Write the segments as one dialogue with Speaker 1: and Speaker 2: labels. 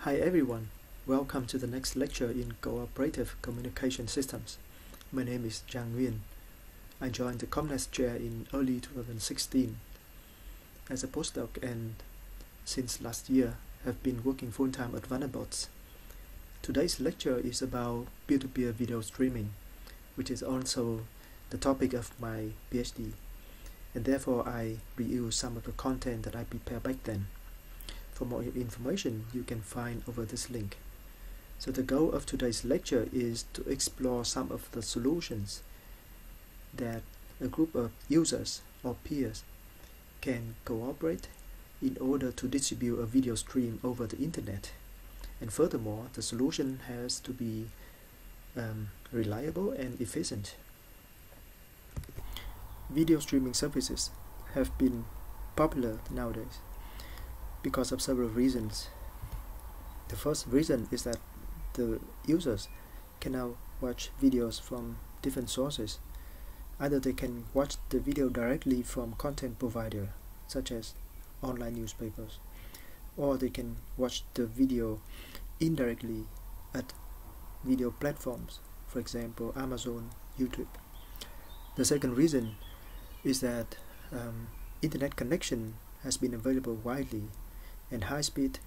Speaker 1: Hi everyone, welcome to the next lecture in Cooperative Communication Systems. My name is Zhang Nguyen. I joined the Comnest chair in early 2016 as a postdoc and since last year have been working full-time at Vanderbilt. Today's lecture is about peer-to-peer video streaming, which is also the topic of my PhD, and therefore I reuse some of the content that I prepared back then. For more information, you can find over this link. So the goal of today's lecture is to explore some of the solutions that a group of users or peers can cooperate in order to distribute a video stream over the internet. And furthermore, the solution has to be reliable and efficient. Video streaming services have been popular nowadays because of several reasons. The first reason is that the users can now watch videos from different sources. Either they can watch the video directly from content provider, such as online newspapers, or they can watch the video indirectly at video platforms, for example, Amazon, YouTube. The second reason is that internet connection has been available widely and high-speed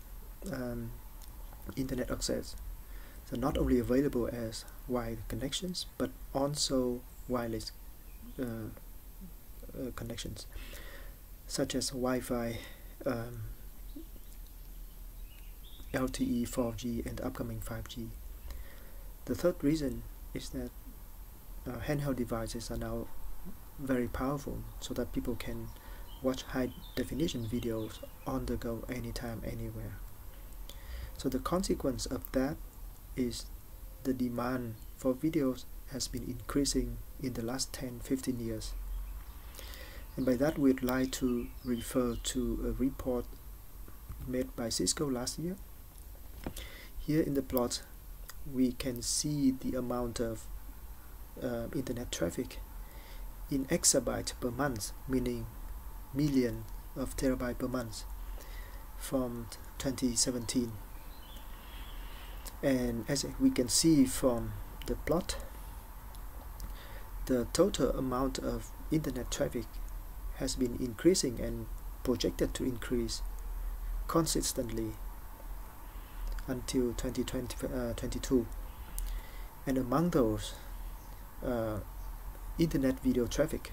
Speaker 1: internet access. So not only available as wide connections, but also wireless connections, such as Wi-Fi, LTE, 4G, and upcoming 5G. The third reason is that handheld devices are now very powerful, so that people can watch high-definition videos on the go anytime, anywhere. So the consequence of that is the demand for videos has been increasing in the last 10-15 years. And by that we'd like to refer to a report made by Cisco last year. Here in the plot we can see the amount of internet traffic in exabyte per month, meaning million of terabyte per month from 2017. And as we can see from the plot, the total amount of internet traffic has been increasing and projected to increase consistently until 2022. And among those, internet video traffic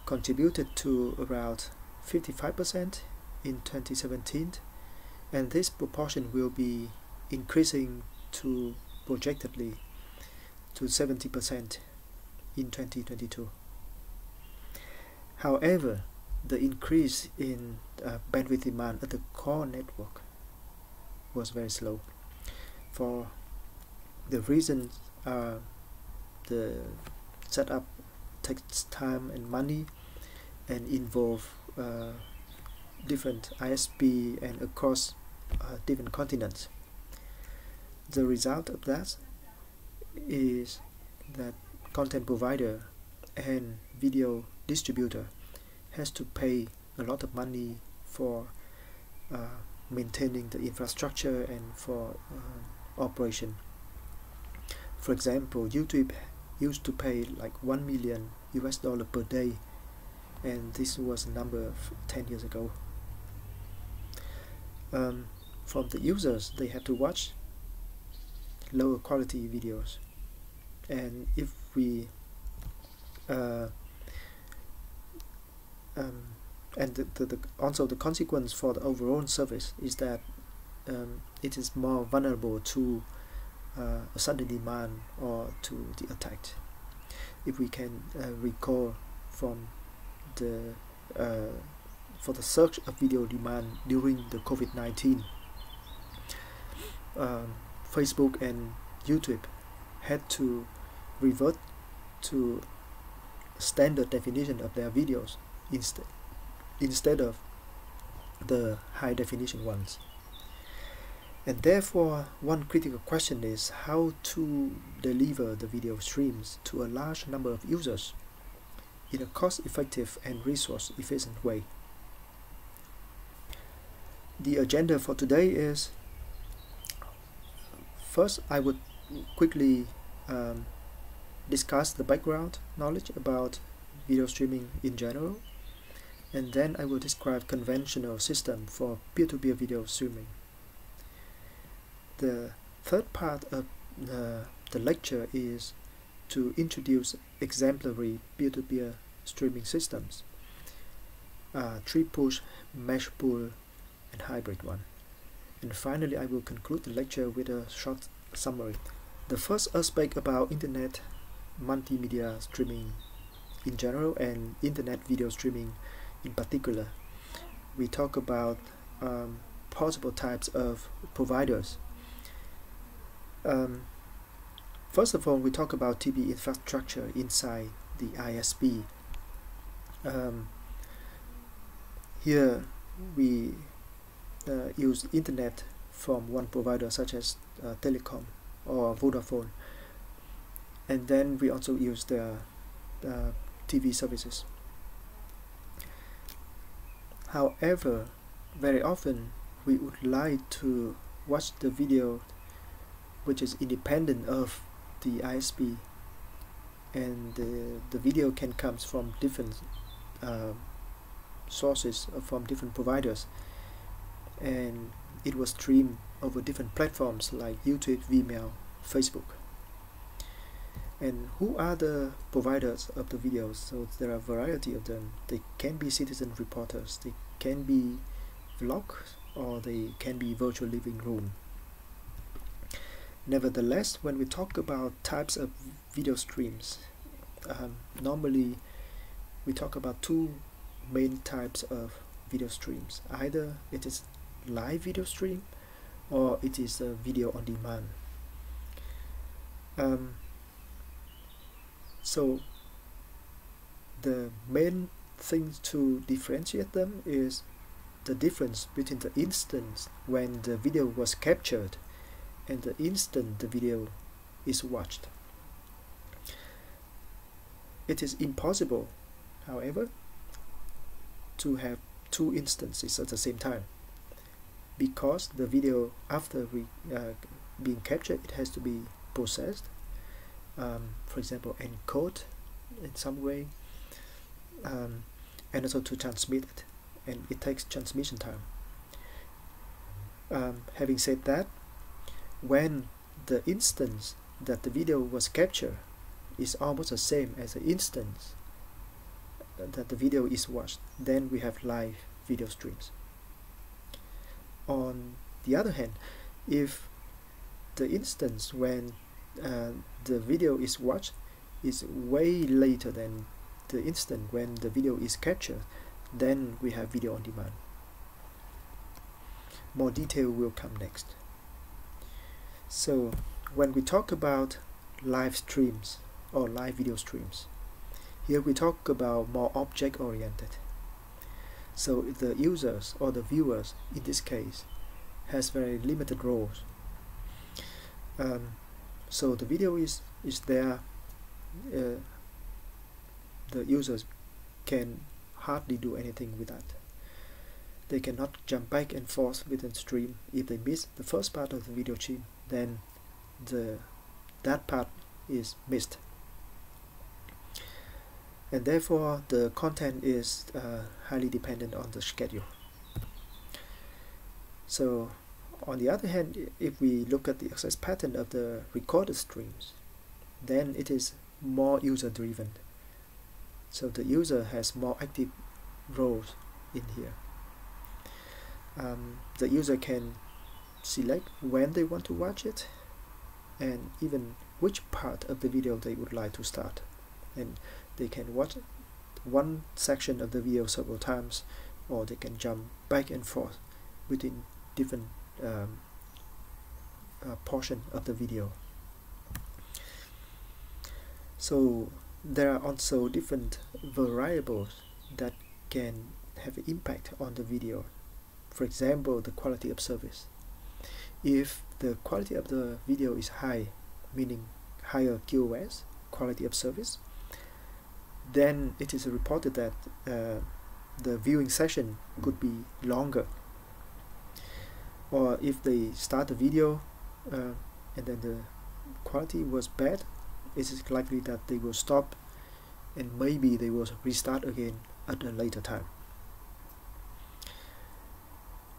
Speaker 1: contributed to around 55% in 2017, and this proportion will be increasing to projectedly to 70% in 2022. However, the increase in bandwidth demand at the core network was very slow. For the reasons the setup takes time and money and involve different ISP and across different continents. The result of that is that content provider and video distributor has to pay a lot of money for maintaining the infrastructure and for operation. For example, YouTube used to pay like $1 million per day, and this was a number of 10 years ago. From the users, they have to watch lower quality videos, and if we also the consequence for the overall service is that it is more vulnerable to a sudden demand or to the attack. If we can recall from the for the surge of video demand during the COVID-19, Facebook and YouTube had to revert to standard definition of their videos instead of the high definition ones. And therefore, one critical question is how to deliver the video streams to a large number of users in a cost-effective and resource-efficient way. The agenda for today is First, I would quickly discuss the background knowledge about video streaming in general, and then I will describe conventional system for peer-to-peer video streaming. The third part of the lecture is to introduce exemplary peer-to-peer streaming systems, tree-push, mesh pool, and hybrid one. And finally, I will conclude the lecture with a short summary. The first aspect about internet multimedia streaming in general and internet video streaming in particular, we talk about possible types of providers. First of all, we talk about TV infrastructure inside the ISP. Here we use internet from one provider such as Telecom or Vodafone, and then we also use the TV services. However, very often we would like to watch the video which is independent of the ISP, and the video can come from different sources from different providers, and it was streamed over different platforms like YouTube, Vimeo, Facebook. And who are the providers of the videos? So there are a variety of them. They can be citizen reporters, they can be vlogs, or they can be virtual living room. Nevertheless, when we talk about types of video streams, normally we talk about two main types of video streams. Either it is live video stream or it is a video on demand. So the main thing to differentiate them is the difference between the instance when the video was captured and the instant the video is watched. It is impossible, however, to have two instances at the same time, because the video, after being captured, it has to be processed, for example encode in some way, and also to transmit it, and it takes transmission time. Having said that, when the instance that the video was captured is almost the same as the instance that the video is watched, then we have live video streams. On the other hand, if the instance when the video is watched is way later than the instant when the video is captured, then we have video on demand. More detail will come next. So when we talk about live streams or live video streams, here we talk about more object oriented. So the users or the viewers in this case has very limited roles. So the video is there, the users can hardly do anything with that. They cannot jump back and forth within the stream. If they miss the first part of the video stream, then that part is missed, and therefore the content is highly dependent on the schedule. So on the other hand, if we look at the access pattern of the recorded streams, then it is more user driven. So the user has more active roles in here. The user can select when they want to watch it, and even which part of the video they would like to start, and they can watch one section of the video several times, or they can jump back and forth between different portion of the video. So there are also different variables that can have an impact on the video. For example, the quality of service. If the quality of the video is high, meaning higher QoS, quality of service, then it is reported that the viewing session could be longer. Or if they start the video and then the quality was bad, it is likely that they will stop and maybe they will restart again at a later time.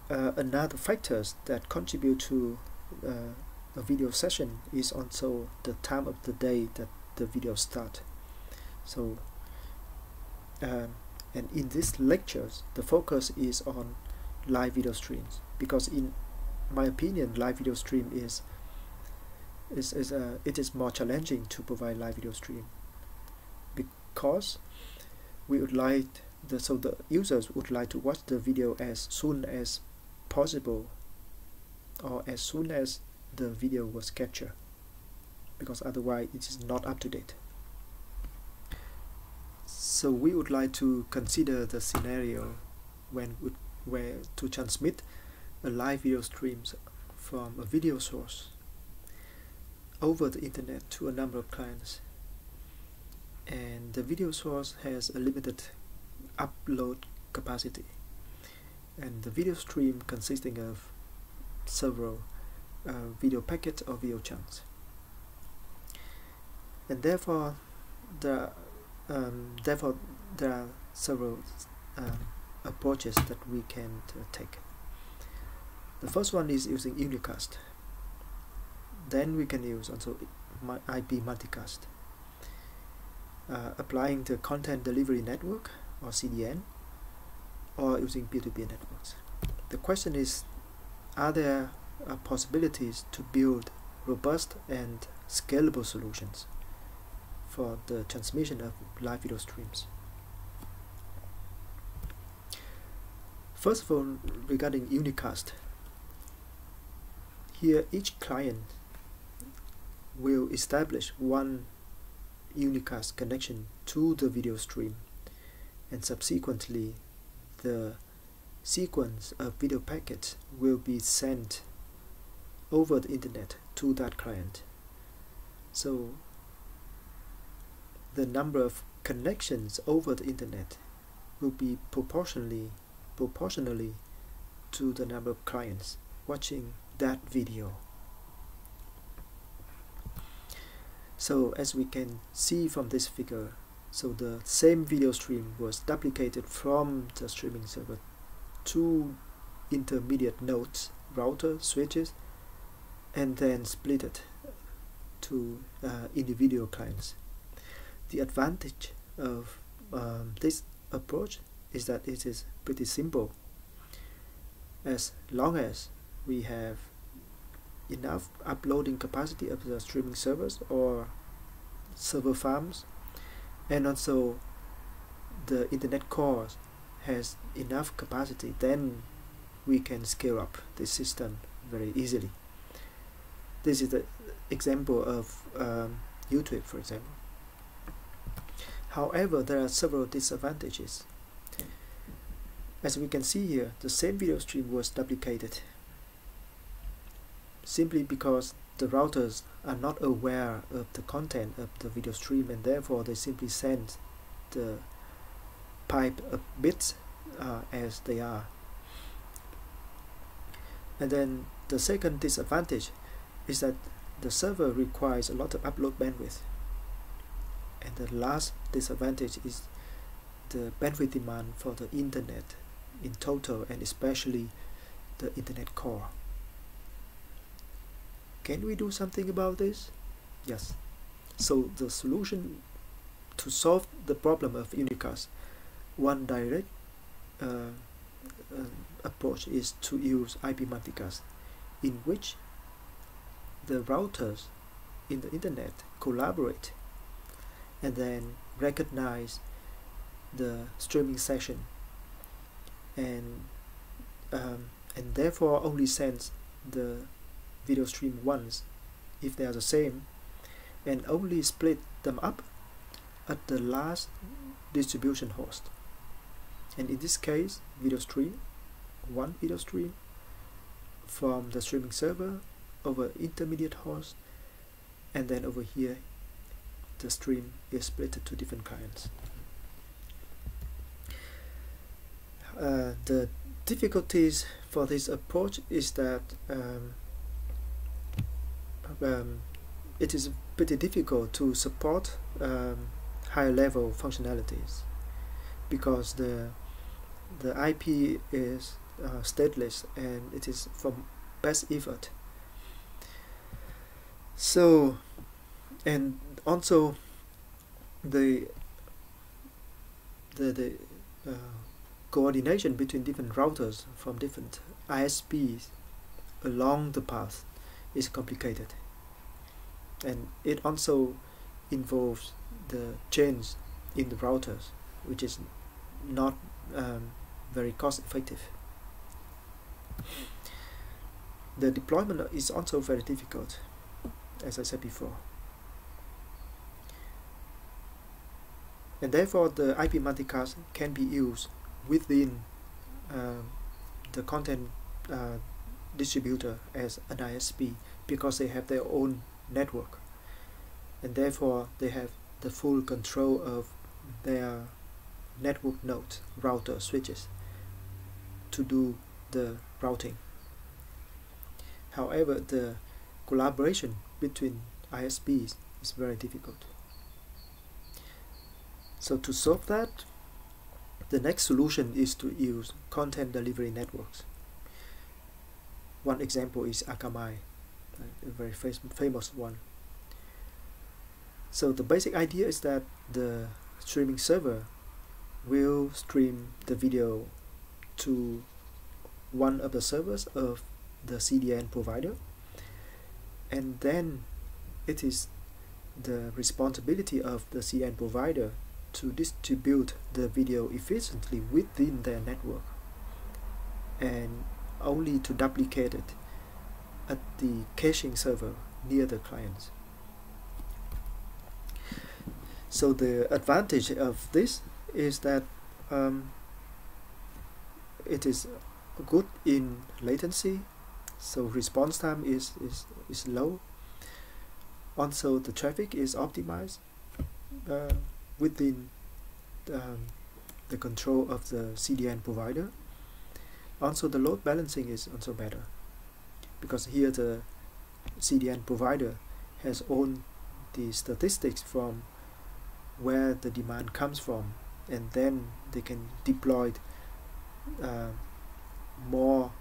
Speaker 1: Another factors that contribute to a video session is also the time of the day that the video start. So and in these lectures the focus is on live video streams, because in my opinion live video stream it is more challenging to provide live video stream, because we would like the users would like to watch the video as soon as possible, or as soon as the video was captured, because otherwise it is not up to date. So we would like to consider the scenario where to transmit a live video streams from a video source over the internet to a number of clients, and the video source has a limited upload capacity, and the video stream consisting of several video packets or video chunks, and therefore there are several approaches that we can take. The first one is using Unicast. Then we can use also IP multicast, applying the content delivery network or CDN, or using P2P networks. The question is, are there possibilities to build robust and scalable solutions for the transmission of live video streams? First of all, regarding Unicast, here each client will establish one Unicast connection to the video stream, and subsequently the sequence of video packets will be sent over the internet to that client. So the number of connections over the internet will be proportionally to the number of clients watching that video. So as we can see from this figure, so the same video stream was duplicated from the streaming server to intermediate nodes, router, switches, and then split it to individual clients. The advantage of this approach is that it is pretty simple. As long as we have enough uploading capacity of the streaming servers or server farms, and also the internet core has enough capacity, then we can scale up the system very easily. This is the example of YouTube, for example. However, there are several disadvantages. As we can see here, the same video stream was duplicated simply because the routers are not aware of the content of the video stream, and therefore they simply send the pipe of bits as they are. And then the second disadvantage is that the server requires a lot of upload bandwidth. And the last disadvantage is the bandwidth demand for the internet in total, and especially the internet core. Can we do something about this? Yes. So the solution to solve the problem of Unicast, one direct approach is to use IP multicast, in which the routers in the internet collaborate and then recognize the streaming session, and therefore only sends the video stream once if they are the same, and only split them up at the last distribution host. And in this case, one video stream from the streaming server over intermediate host, and then over here the stream is split to different clients. The difficulties for this approach is that it is pretty difficult to support higher level functionalities because the IP is stateless and it is from best effort. So, and also the coordination between different routers from different ISPs along the path is complicated, and it also involves the change in the routers, which is not very cost effective. The deployment is also very difficult, as I said before, and therefore the IP multicast can be used within the content distributor as an ISP because they have their own network, and therefore they have the full control of their network nodes, router, switches to do the routing. However, the collaboration between ISPs is very difficult. So to solve that, the next solution is to use content delivery networks. One example is Akamai, a very famous one. So the basic idea is that the streaming server will stream the video to one of the servers of the CDN provider, and then it is the responsibility of the CDN provider to distribute the video efficiently within their network and only to duplicate it at the caching server near the clients. So the advantage of this is that it is good in latency, so response time is low. Also the traffic is optimized within the control of the CDN provider. Also the load balancing is also better because here the CDN provider has owned the statistics from where the demand comes from, and then they can deploy more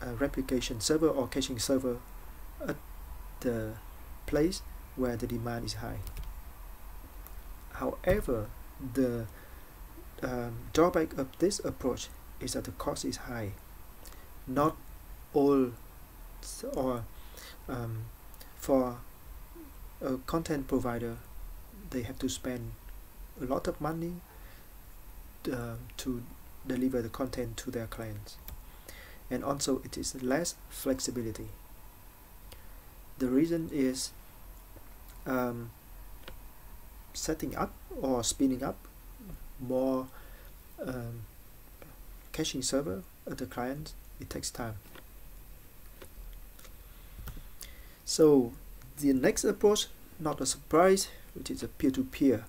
Speaker 1: replication server or caching server at the place where the demand is high. However, the drawback of this approach is that the cost is high. Not all, or for a content provider, they have to spend a lot of money to deliver the content to their clients, and also it is less flexibility. The reason is setting up or spinning up more caching server at the client, it takes time. So the next approach, not a surprise, which is a peer-to-peer.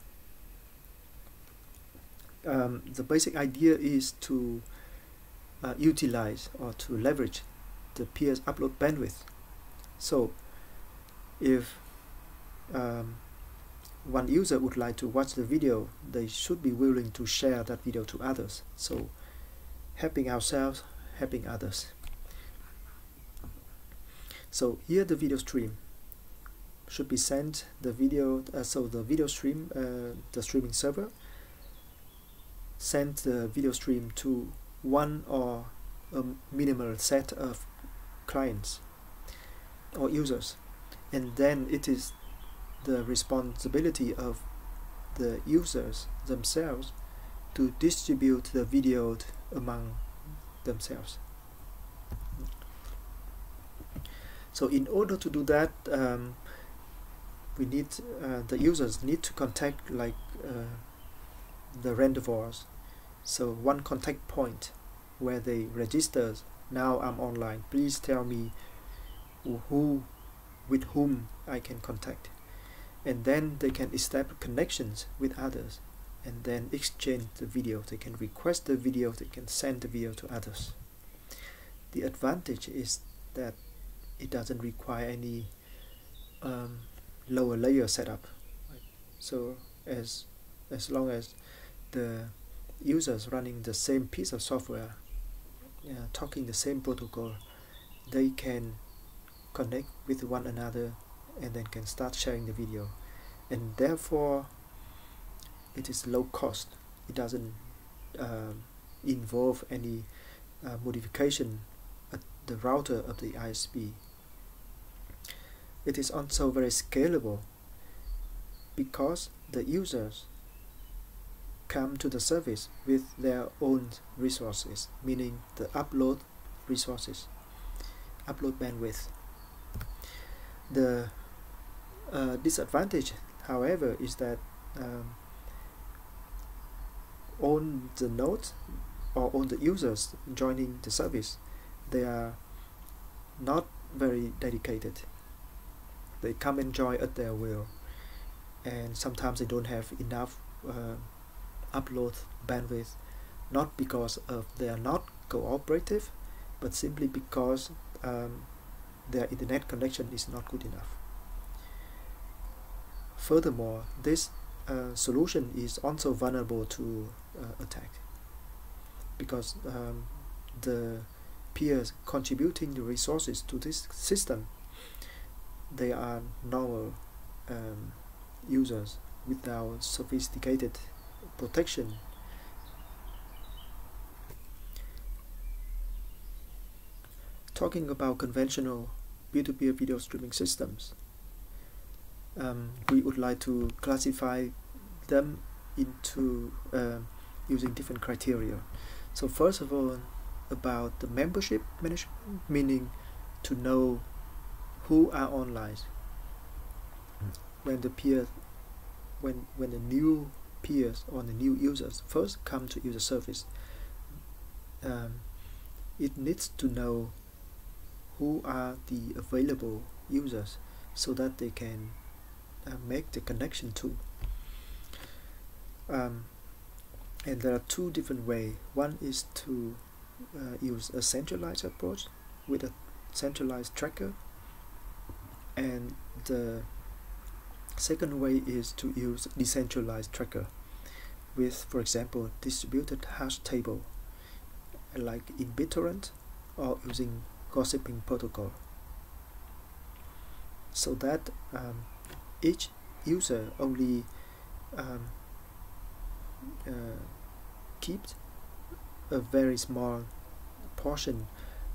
Speaker 1: The basic idea is to utilize or to leverage the peer's upload bandwidth. So if one user would like to watch the video, they should be willing to share that video to others. So helping ourselves, helping others. So here the video stream should be sent the video, so the video stream, the streaming server send the video stream to one or a minimal set of clients or users, and then it is the responsibility of the users themselves to distribute the video among themselves. So in order to do that, we need the users need to contact like the rendezvous, so one contact point where they register. Now I'm online, please tell me with whom I can contact, and then they can establish connections with others and then exchange the video. They can request the video, they can send the video to others. The advantage is that it doesn't require any lower layer setup. Right? So as long as the users running the same piece of software, talking the same protocol, they can connect with one another and then can start sharing the video, and therefore it is low cost. It doesn't involve any modification at the router of the ISP. It is also very scalable because the users come to the service with their own resources, meaning the upload resources, upload bandwidth. The disadvantage, however, is that on the nodes or on the users joining the service, they are not very dedicated. They come and join at their will, and sometimes they don't have enough upload bandwidth, not because of they are not cooperative, but simply because their internet connection is not good enough. Furthermore, this solution is also vulnerable to attack, because the peers contributing the resources to this system, they are normal users without sophisticated protection. Talking about conventional peer-to-peer video streaming systems, we would like to classify them into using different criteria. So first of all, about the membership management, meaning to know who are online. When the peers, when the new peers or the new users first come to use the service, it needs to know who are the available users so that they can make the connection to. And there are two different ways. One is to use a centralized approach with a centralized tracker, and the second way is to use decentralized tracker with, for example, distributed hash table like in BitTorrent, or using gossiping protocol, so that each user only keeps a very small portion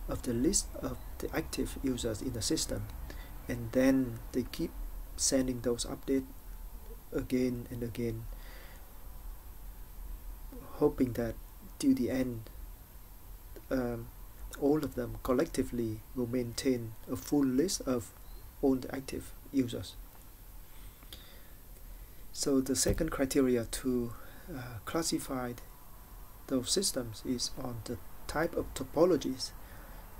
Speaker 1: of the list of the active users in the system, and then they keep sending those updates again and again, hoping that till the end all of them collectively will maintain a full list of all the active users. So the second criteria to classify those systems is on the type of topologies.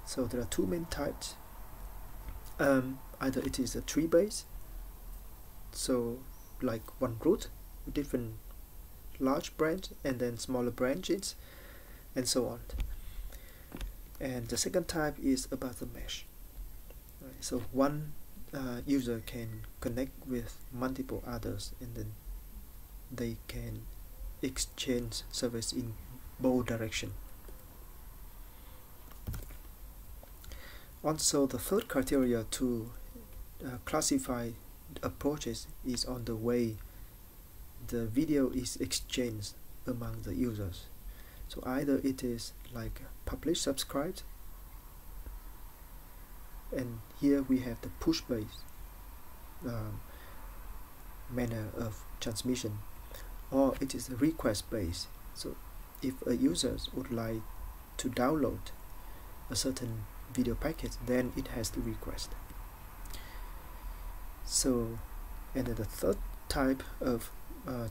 Speaker 1: So there are two main types. Either it is a tree-based, so like one root with different large branches and then smaller branches and so on. And the second type is about the mesh. Right? So one user can connect with multiple others, and then they can exchange service in both directions. Also, the third criteria to classify approaches is on the way the video is exchanged among the users. So either it is like publish subscribed, and here we have the push based manner of transmission, or it is request based. So if a user would like to download a certain video package, then it has to request. So, and then the third type of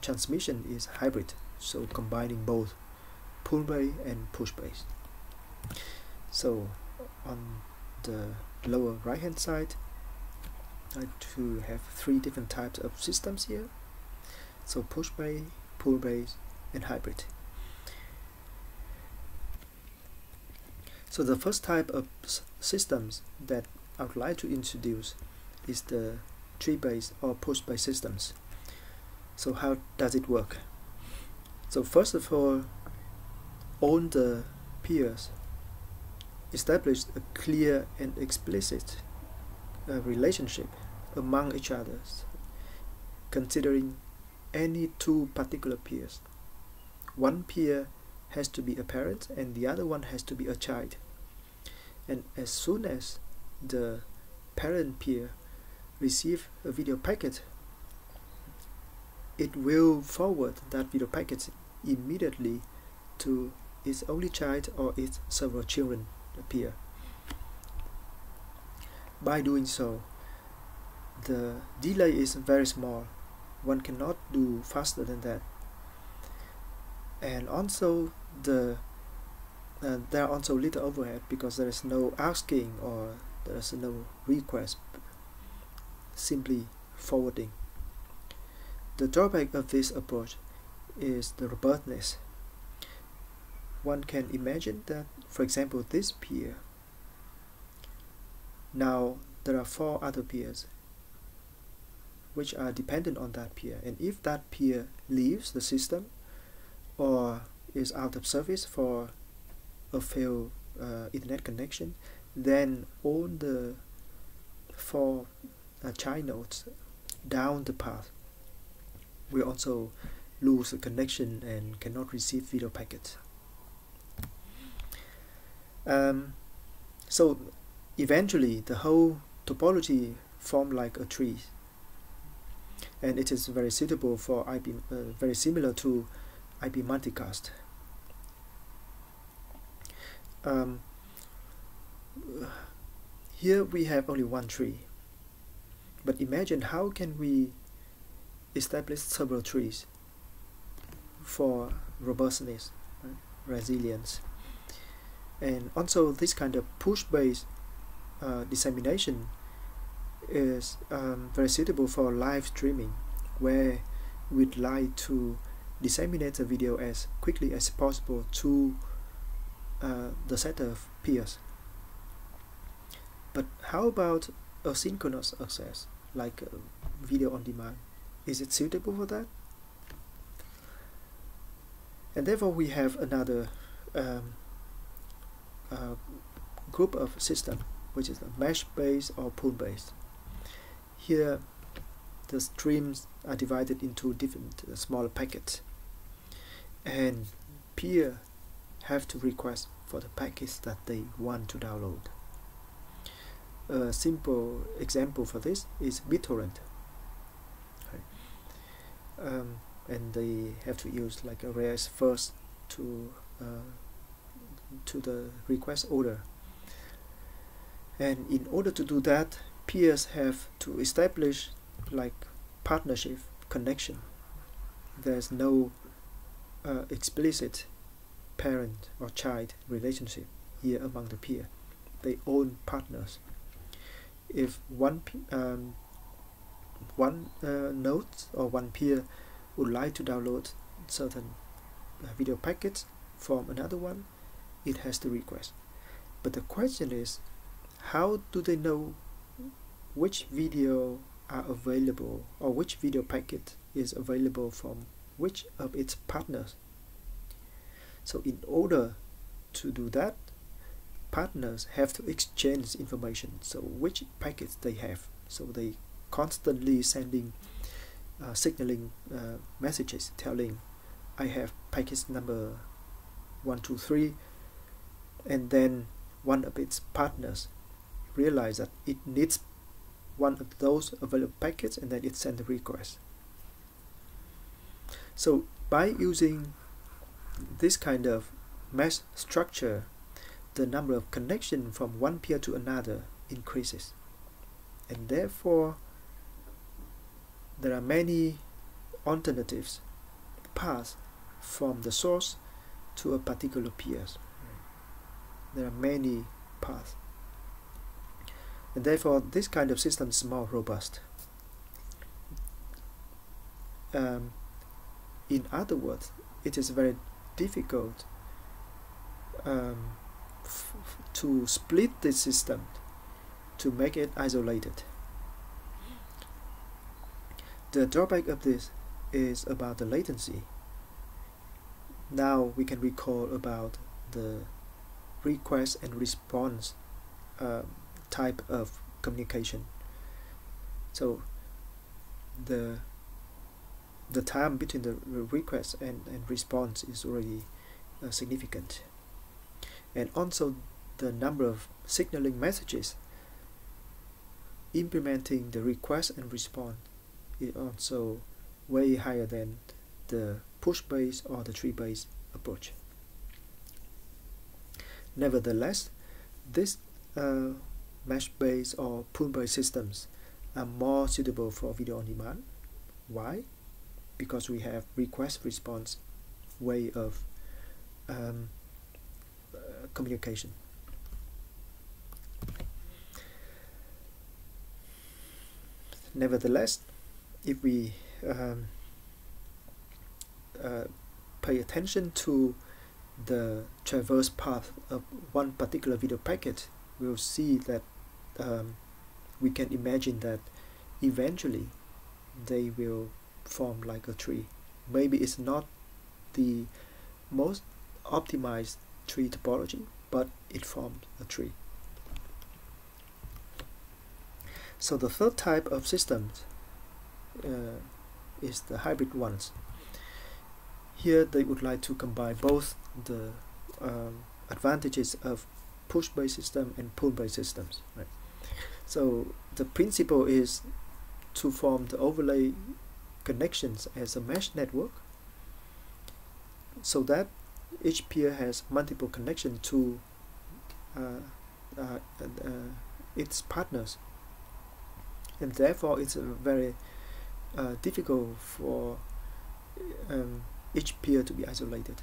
Speaker 1: transmission is hybrid, so combining both pull based and push based. So on the lower right hand side, I do have three different types of systems here. So push based, pull based, and hybrid. So the first type of systems that I would like to introduce is the tree-based or push-based systems. So how does it work? So first of all the peers establish a clear and explicit relationship among each other, considering any two particular peers. One peer has to be a parent and the other one has to be a child. And as soon as the parent peer receives a video packet, it will forward that video packet immediately to its only child or its several children peer. By doing so, the delay is very small. One cannot do faster than that. And also there are also little overhead because there is no asking or there is no request, simply forwarding. The drawback of this approach is the robustness. One can imagine that, for example, this peer, now there are 4 other peers which are dependent on that peer, and if that peer leaves the system or is out of service for a failed internet connection, then all the 4 child nodes down the path will also lose the connection and cannot receive video packets. So eventually the whole topology forms like a tree, and it is very suitable for IP, very similar to IP multicast. Here we have only one tree, but imagine how can we establish several trees for robustness, right? Resilience. And also this kind of push-based dissemination is very suitable for live streaming, where we'd like to disseminate the video as quickly as possible to the set of peers. But how about asynchronous access, like video on demand? Is it suitable for that? And therefore we have another group of system, which is mesh-based or pool-based. Here the streams are divided into different smaller packets, and peer have to request for the packets that they want to download. A simple example for this is BitTorrent, and they have to use like a res first to the request order. And in order to do that, peers have to establish like partnership connection. There's no explicit parent or child relationship here among the peer. They own partners. If one node or one peer would like to download certain video packets from another one, it has to request. But the question is, how do they know which video are available or which video packet is available from which of its partners? So in order to do that, partners have to exchange information, so which packets they have. So they constantly sending signaling messages telling, I have package number 1, 2, 3, and then one of its partners realize that it needs one of those available packets, and then it sends a request. So by using this kind of mesh structure, the number of connection from one peer to another increases, and therefore there are many alternatives paths from the source to a particular peer. There are many paths, and therefore this kind of system is more robust. In other words, it is very difficult to split this system to make it isolated. The drawback of this is about the latency. Now we can recall about the request and response type of communication. So the time between the request and response is already significant, and also the number of signaling messages implementing the request and response is also way higher than the push-based or the tree-based approach. Nevertheless, this mesh-based or pool-based systems are more suitable for video on demand. Why? Because we have request-response way of communication. Nevertheless, if we pay attention to the traverse path of one particular video packet, we'll see that we can imagine that eventually they will form like a tree. Maybe it's not the most optimized tree topology, but it forms a tree. So the third type of systems is the hybrid ones. Here they would like to combine both the advantages of push-based system and pull-based systems. Right? So the principle is to form the overlay connections as a mesh network, so that each peer has multiple connections to its partners, and therefore it's very difficult for each peer to be isolated.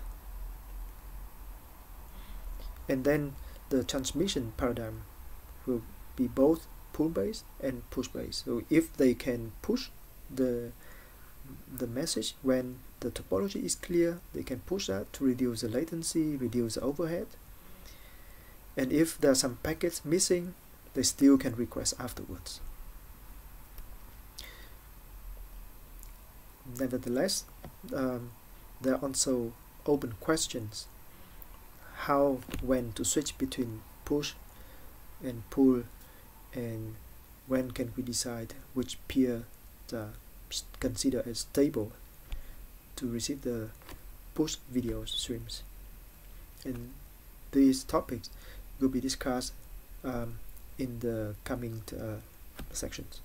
Speaker 1: And then the transmission paradigm will be both pull-based and push-based. So if they can push the message when the topology is clear, they can push that to reduce the latency, reduce the overhead. And if there are some packets missing, they still can request afterwards. Nevertheless, there are also open questions: how, when to switch between push and pull, and when can we decide which peer to consider as stable to receive the push video streams. And these topics will be discussed in the coming sections.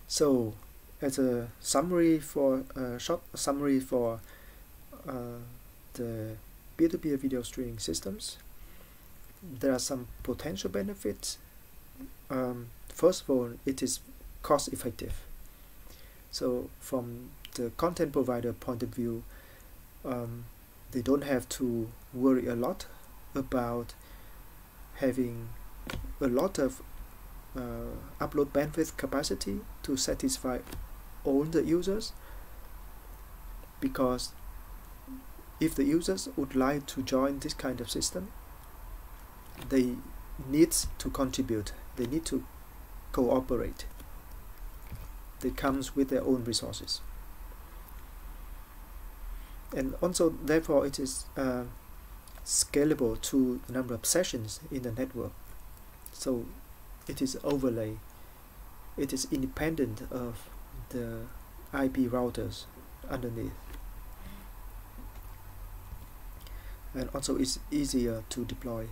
Speaker 1: So, as a summary for short summary for the P2P video streaming systems, there are some potential benefits. First of all, it is cost effective. So from the content provider point of view, they don't have to worry a lot about having a lot of upload bandwidth capacity to satisfy all the users, because if the users would like to join this kind of system, they need to contribute, they need to cooperate. They comes with their own resources, and also therefore it is scalable to the number of sessions in the network. So it is overlay, it is independent of the IP routers underneath, and also it's easier to deploy.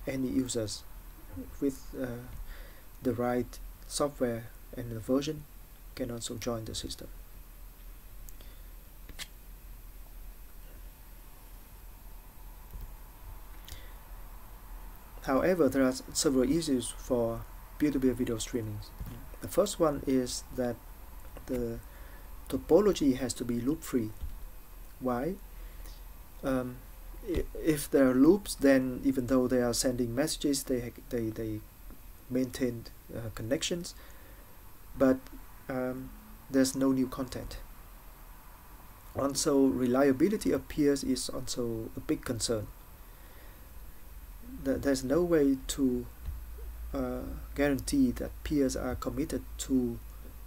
Speaker 1: Any users with the right software and the version can also join the system. However, there are several issues for peer-to-peer video streaming. The first one is that the topology has to be loop-free. Why? If there are loops, then even though they are sending messages, they maintain connections, but there's no new content. Also, reliability of peers is also a big concern. there's no way to guarantee that peers are committed to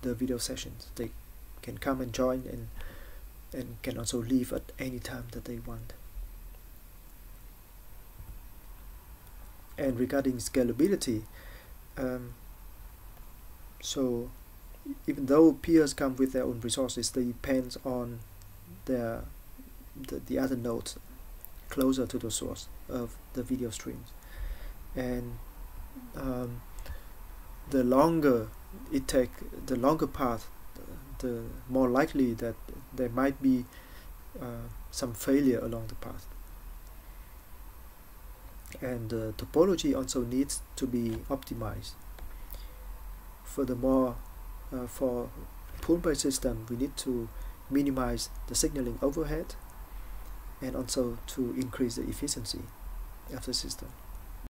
Speaker 1: the video sessions. They can come and join and can also leave at any time that they want. And regarding scalability, so even though peers come with their own resources, they depend on the other nodes closer to the source of the video streams, and the longer it takes, the longer path, the more likely that there might be some failure along the path. And the topology also needs to be optimized. Furthermore, for pool-based system, we need to minimize the signaling overhead and also to increase the efficiency of the system.